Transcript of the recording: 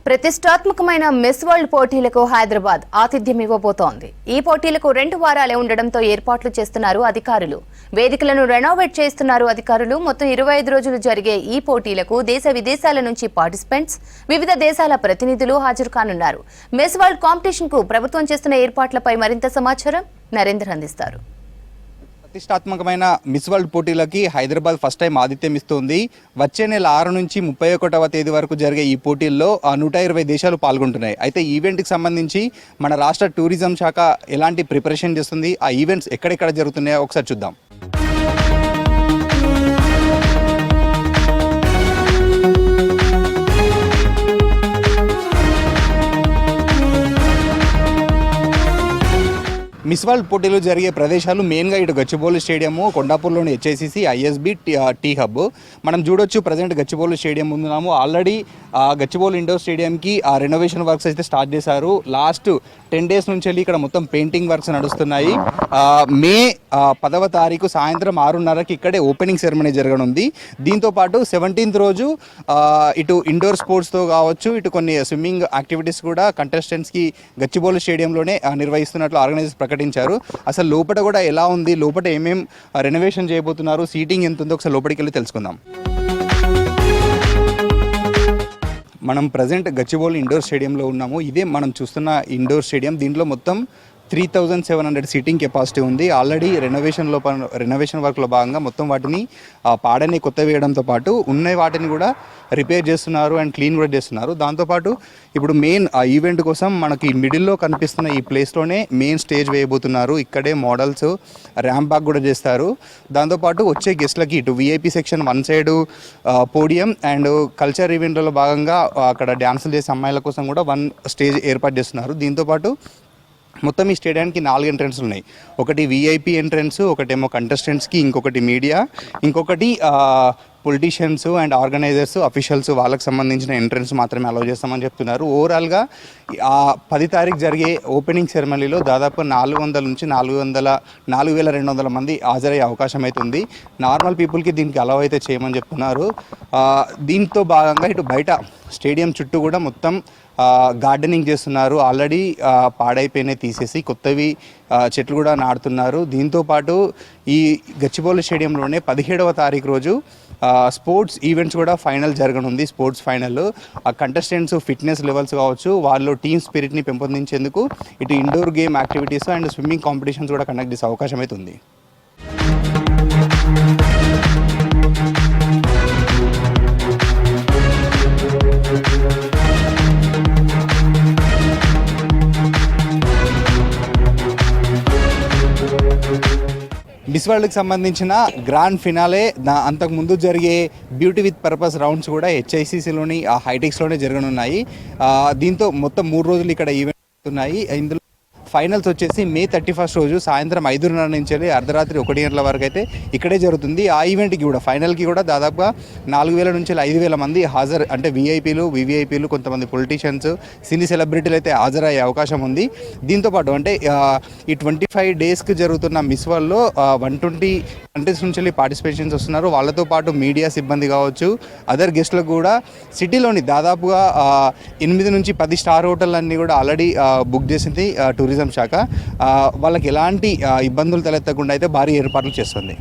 ప్రతిష్టాత్మకమైన miss world పోటీలకు హైదరాబాద్ ఆతిథ్యం ఇవ్వబోతోంది. ఈ పోటీలకు 2 వారాలే ఉండడంతో ఏర్పాట్లు చేస్తున్నారు అధికారులు. వేదికలను రెనోవేట్ చేస్తున్నారు అధికారులు. మొత్తం 25 రోజులు జరిగే ఈ పోటీలకు దేశ విదేశాల నుంచి పార్టిసిపెంట్స్, వివిధ దేశాల ప్రతినిధులు హాజరు కానున్నారు. మిస్ వరల్డ్ కాంపిటీషన్ కు ప్రభుత్వం చేస్తున్న ఏర్పాట్లపై మరింత సమాచారం నరేంద్ర అందిస్తారు. ప్రతిష్టాత్మకమైన మిస్ వరల్డ్ పోటీలకి హైదరాబాద్ ఫస్ట్ టైం ఆతిథ్యం ఇస్తుంది. వచ్చే నెల 6 నుంచి 31వ తేదీ వరకు జరిగే ఈ పోటీల్లో 120 దేశాలు పాల్గొంటున్నాయి. అయితే ఈవెంట్కి సంబంధించి మన రాష్ట్ర టూరిజం శాఖ ఎలాంటి ప్రిపరేషన్ చేస్తుంది, ఆ ఈవెంట్స్ ఎక్కడెక్కడ జరుగుతున్నాయో ఒకసారి చూద్దాం. మిస్ వరల్డ్ పోటీలు జరిగే ప్రదేశాలు మెయిన్గా ఇటు గచ్చిబౌలి స్టేడియము, కొండాపూర్లోని HICC, ISB, టీ హబ్. మనం చూడొచ్చు ప్రజెంట్ గచ్చిబౌలి స్టేడియం ఉన్నాము. ఆల్రెడీ గచ్చిబౌలి ఇండోర్ స్టేడియంకి రెనోవేషన్ వర్క్స్ అయితే స్టార్ట్ చేశారు. లాస్ట్ 10 డేస్ నుంచి వెళ్ళి ఇక్కడ మొత్తం పెయింటింగ్ వర్క్స్ నడుస్తున్నాయి. మే 10వ తారీఖు సాయంత్రం 6:30కి ఇక్కడే ఓపెనింగ్ సెరమనీ జరగనుంది. దీంతోపాటు 17th రోజు ఇటు ఇండోర్ స్పోర్ట్స్తో కావచ్చు, ఇటు కొన్ని స్విమ్మింగ్ యాక్టివిటీస్ కూడా కంటెస్టెంట్స్కి గచ్చిబౌలి స్టేడియంలోనే నిర్వహిస్తున్నట్లు ఆర్గనైజర్స్ ప్రకటించారు. అసలు లోపల కూడా ఎలా ఉంది, లోపల ఏమేం రెనోవేషన్ చేయబోతున్నారు, సీటింగ్ ఎంత ఉందో ఒకసారి లోపలికి వెళ్ళి తెలుసుకుందాం. మనం ప్రజెంట్ గచ్చిబౌలి ఇండోర్ స్టేడియంలో ఉన్నాము. ఇదే మనం చూస్తున్న ఇండోర్ స్టేడియం. దీంట్లో మొత్తం 3700 సీటింగ్ కెపాసిటీ ఉంది. ఆల్రెడీ రెనోవేషన్ వర్క్లో భాగంగా మొత్తం వాటిని పాడని కొత్త వేయడంతో పాటు ఉన్న వాటిని కూడా రిపేర్ చేస్తున్నారు అండ్ క్లీన్ కూడా చేస్తున్నారు. దాంతోపాటు ఇప్పుడు మెయిన్ ఆ ఈవెంట్ కోసం మనకి మిడిల్లో కనిపిస్తున్న ఈ ప్లేస్లోనే మెయిన్ స్టేజ్ వేయబోతున్నారు. ఇక్కడే మోడల్స్ ర్యాంప్ వాక్ కూడా చేస్తారు. దాంతోపాటు వచ్చే గెస్ట్లకి ఇటు VIP section 1 side podium and culture ఈవెంట్లలో భాగంగా అక్కడ డ్యాన్సులు చేసే అమ్మాయిల కోసం కూడా 1 స్టేజ్ ఏర్పాటు చేస్తున్నారు. దీంతోపాటు మొత్తం ఈ స్టేడియానికి 4 ఎంట్రన్స్ ఉన్నాయి. ఒకటి VIP ఎంట్రన్స్, ఒకటేమో కంటెస్టెంట్స్కి, ఇంకొకటి మీడియా, ఇంకొకటి పొలిటీషియన్స్ అండ్ ఆర్గనైజర్స్, అఫీషియల్స్ వాళ్ళకి సంబంధించిన ఎంట్రన్స్ మాత్రమే అలౌ చేస్తామని చెప్తున్నారు. ఓవరాల్గా 10 తారీఖు జరిగే ఓపెనింగ్ సెరమనీలో దాదాపు 400 నుంచి 4200 మంది హాజరయ్యే అవకాశం అయితే ఉంది. నార్మల్ పీపుల్కి దీనికి అలౌ అయితే చేయమని చెప్తున్నారు. దీంతో భాగంగా ఇటు బయట స్టేడియం చుట్టూ కూడా మొత్తం గార్డెనింగ్ చేస్తున్నారు. ఆల్రెడీ పాడైపోయినాయి తీసేసి కొత్తవి చెట్లు కూడా నాటుతున్నారు. దీంతోపాటు ఈ గచ్చిబౌలి స్టేడియంలోనే 17వ తారీఖు రోజు స్పోర్ట్స్ ఈవెంట్స్ కూడా ఫైనల్ జరగనుంది. Sports final contestants fitness levels కావచ్చు, వాళ్ళు టీమ్ స్పిరిట్ని పెంపొందించేందుకు ఇటు indoor game activities and swimming competitions కూడా కండక్ట్ చేసే అవకాశం అయితే ఉంది. మిస్ వరల్డ్కి సంబంధించిన గ్రాండ్ ఫినాలే అంతకుముందు జరిగే బ్యూటీ విత్ పర్పస్ రౌండ్స్ కూడా HICCలోని హైటెక్స్లోనే జరగనున్నాయి. దీంతో మొత్తం 3 రోజులు ఇక్కడ ఈవెంట్ ఉన్నాయి. ఇందులో ఫైనల్స్ వచ్చేసి మే 31 రోజు సాయంత్రం 5:30 నుంచి వెళ్ళి అర్ధరాత్రి 1 గంటల వరకు అయితే ఇక్కడే జరుగుతుంది. ఆ ఈవెంట్కి కూడా ఫైనల్కి కూడా దాదాపుగా 4000 నుంచి 5000 మంది హాజరు, అంటే VIPలు, VVIPలు, కొంతమంది పొలిటీషియన్స్, సినీ సెలబ్రిటీలు అయితే హాజరయ్యే అవకాశం ఉంది. దీంతోపాటు అంటే ఈ 25 డేస్కి జరుగుతున్న మిస్ వరల్డ్లో 120 కంట్రీస్ నుంచి వెళ్ళి పార్టిసిపేషన్స్ వస్తున్నారు. వాళ్ళతో పాటు మీడియా సిబ్బంది కావచ్చు, అదర్ గెస్ట్లకు కూడా సిటీలోని దాదాపుగా 8 నుంచి 10 స్టార్ హోటల్ అన్నీ కూడా ఆల్రెడీ బుక్ చేసింది టూరిజం శాఖ. వాళ్ళకి ఎలాంటి ఇబ్బందులు తలెత్తకుండా అయితే భారీ ఏర్పాట్లు చేస్తుంది.